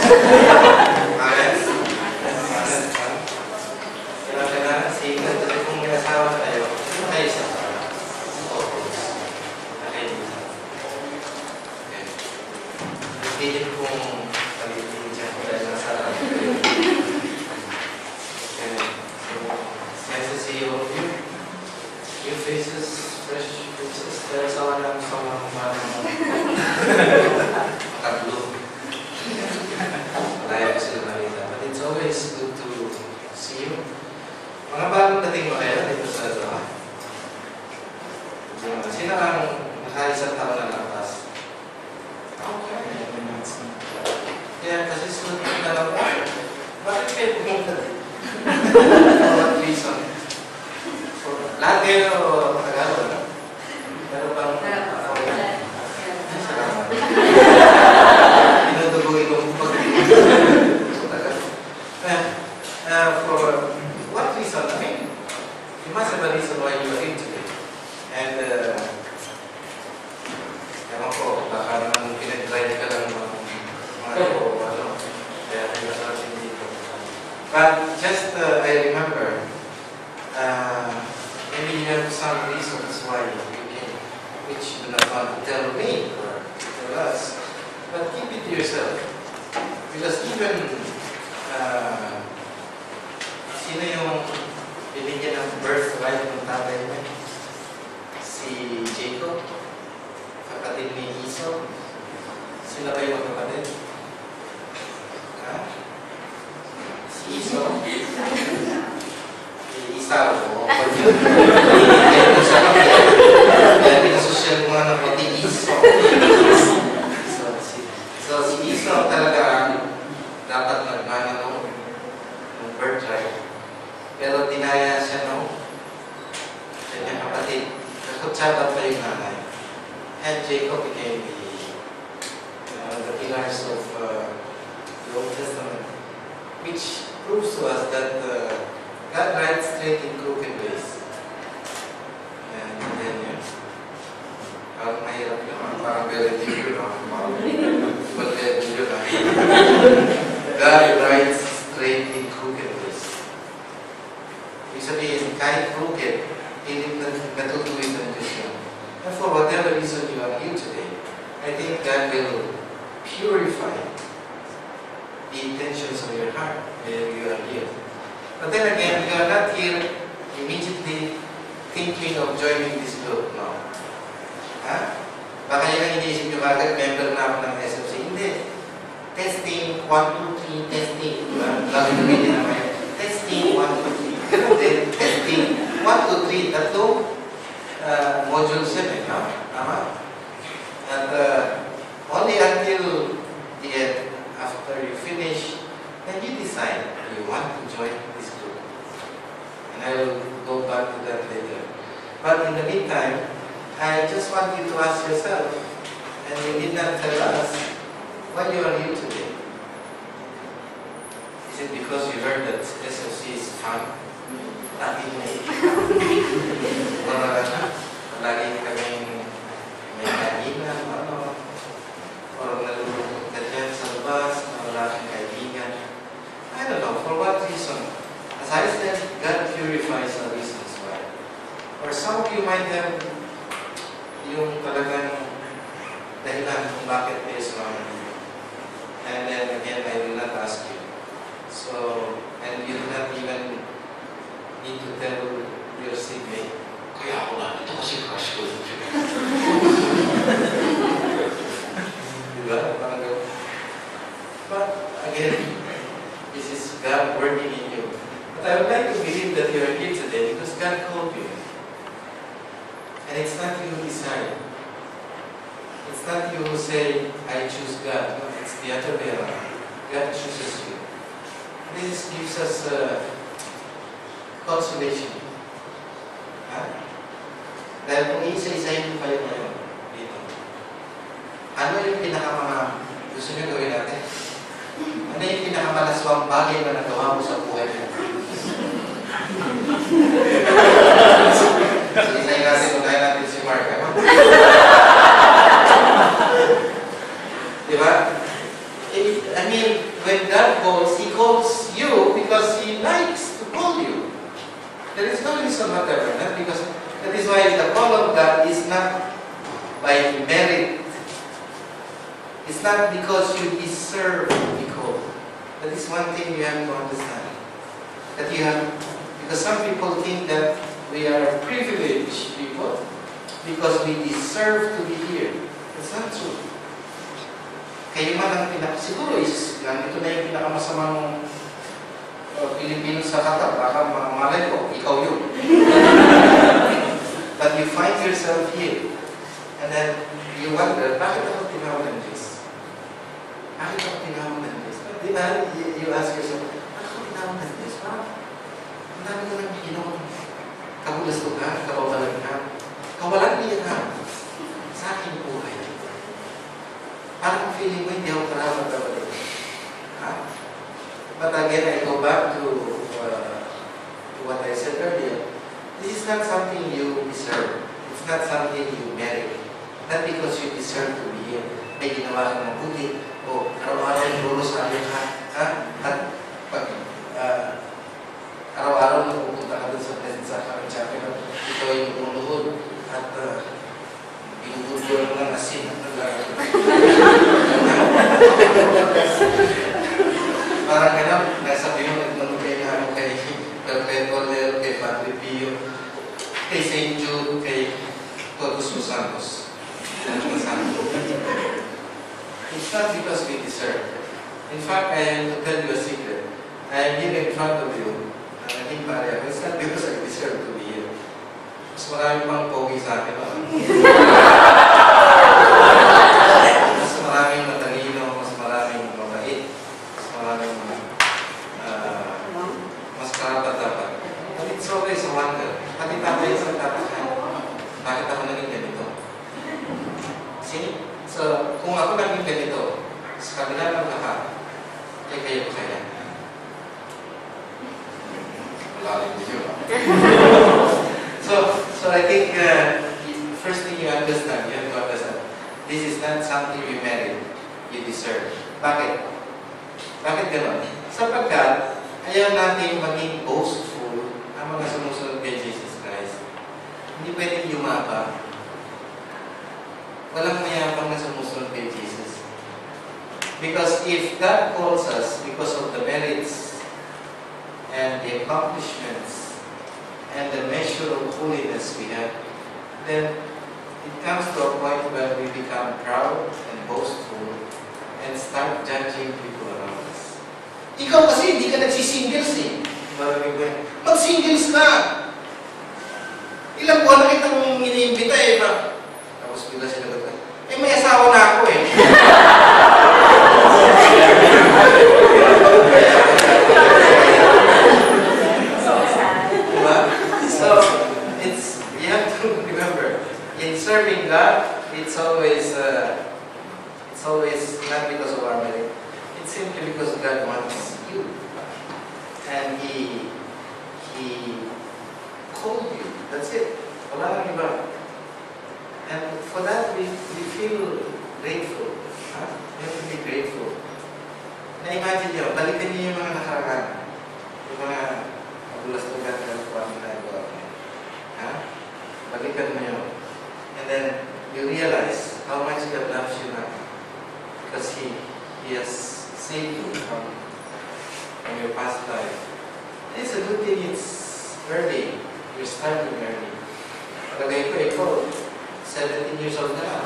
Honest? Honest, ha? Kailangan sikat kasi kung may asawa na kayo sa focus. Nakaibigan. Okay. Pilit kong palitin dyan dahil nasa okay. So, nice to see all of you. New faces, fresh faces. There's someone Makablo. Malaya ko sila nakita. But it's always good to see you. Mga bagong dating mo kayo dito sa Zoha? Sino ang nakaisang taon na lakas? Okay. Kaya kasi sunod na lang po. Bakit kayo pumunta dito? For what reason? Lahat kayo Tagalog, no? Pero bang inutubuhin ko for what reason? I mean, you must have a reason why you are here today. And, ewan ko, baka naman pinag-drive ka lang mga ko, ano, kaya nag-asarsin dito. But just, I remember, maybe you have some reasons why you came, which you do not want to tell me or tell us, but keep it to yourself. Because even, sino yung binigyan ng birthright ng tatay niya? Si Jacob, kapatid ni Esau. Sila ba yung kapatid? Ha? Si Esau? Esau. Kaya pinasosyal mo nga ng pati Esau. So si Esau talaga dapat nagmana ng birthright. Pero dinaya siya ng kanyang kapatid. Nakutsabat pa yung nanay. And Jacob became the pillars of the Old Testament, which proves to us that God rides straight in crooked ways. And then, parang mahirap yun. Parang very deep yun. But very deep yun. God rides straight in crooked ways. Ibig sabihin, kahit crooked, hindi natutuwid ng Diyos yun. And for whatever reason you are here today, I think God will purify the intentions of your heart when you are here. But then again, you are not here immediately thinking of joining this group, no? Ha? Baka yung iniisip nyo agad, member na ako ng SFC. Hindi. Testing, 1, 2, 3, testing. Gagawin din naman yun. Testing, 1, 2, 3. Ganun din, testing. 1, 2, 3, tatlong modules yun, no? Tama? And only until the end, after you finish, then you decide you want to join this group. And I will go back to that later. But in the meantime, I just want you to ask yourself, and you did not tell us, why you are here today. Is it because you heard that SFC is fun? Lagi may lagi kaming may kaibigan, ano, or nalulungkot ka dyan sa labas, na wala kang kaibigan. I don't know, for what reason? As I said, God purifies the reasons why. Or some of you might have yung talagang dahilan kung bakit kayo sumama dito. And then again, I will not ask you. So, and you do not even need to tell your seatmate, kaya ako lang, ito kasi crush ko. Diba? But again, this is God working in you. But I would like to believe that you are here today because God called you. And it's not you who decide. It's not you who say, I choose God. No, it's the other way around. God chooses you. This gives us consolation. Ha? Dahil kung isa-isahin kayo ngayon dito, ano yung gusto nyo gawin natin? Ano yung pinakamalaswang bagay na nagawa mo sa buhay mo? Isa-isahin natin kung kaya natin si Mark. Ano? Diba? I mean, whatever. Not because, that is why the call of God is not by merit. It's not because you deserve to be called. That is one thing you have to understand. That you have, because some people think that we are privileged people because we deserve to be here. It's not true. Kayo man ang siguro is, nandito na yung pinakamasamang Pilipino sa katab, baka malay ko, ikaw yun. But you find yourself here, and then you wonder, bakit ako tinawag ng Diyos? Bakit ako tinawag ng Diyos? Di ba, you ask yourself, bakit ako tinawag ng Diyos? Ang dami ko ng ginawa. Kabulastugan, kababalaghan, kawalan niya na sa aking buhay. Parang feeling mo, hindi ako karawag kabalik. But again, I go back to what I said earlier. This is not something you deserve. It's not something you merit. Not because you deserve to be here. May ginawa kang mabuti. O araw-araw yung lolo sa akin ha? At pag araw-araw na pupunta ka doon sa kanyang chapel, ito yung umunuhod. At binubudol mo ng asin at naglalaro. Parang ganun, nasabi mo, nagmano kayo na ano kay Perpetual, kay Padre Pio, kay St. Jude, kay Todos los Santos. It's not because we deserve. In fact, I am to tell you a secret. I am here in front of you, naging pare ako. It's not because I deserve to be here. Mas marami pang pogi sa akin. Mas maraming matalino, mas maraming mabait, mas maraming mas karapat-dapat. But it's always a wonder. Pati tatay sa tatakay. Bakit ako naging ganito? See? So, kung ako naging ganito, sa kabila ng lahat, ay kayo kaya. Malalim niyo. So I think first thing you understand, you have to understand, this is not something you merit, you deserve. Bakit? Bakit gano'n? Sapagkat ayaw natin maging boastful ang mga sumusunod kay Jesus Christ. Hindi pwedeng yumabang. Walang mayabang na sumusunod kay Jesus. Because if God calls us because of the merits and the accomplishments and the measure of holiness we have, then it comes to a point where we become proud and boastful and start judging people around us. Ikaw kasi hindi ka nagsisingles eh. Mag-singles ka! Ilang buwan na kitang iniimbita eh. Tapos bigla sinagot ka, eh may asawa na ako eh. So, you have to remember, in serving God, it's always not because of our merit. It's simply because God wants you. And He called you. That's it. Wala nang iba. And for that, we feel grateful. We have to be grateful. Na-imagine nyo, balikan niyo yung mga nakaraan. Yung mga kabulastugan na kuha tayo. Balikan mo yun. And then, you realize how much God loves you now. Because He has saved you from your past life. And it's a good thing it's early. You're starting early. Palagay ko, ikaw, 17 years old na.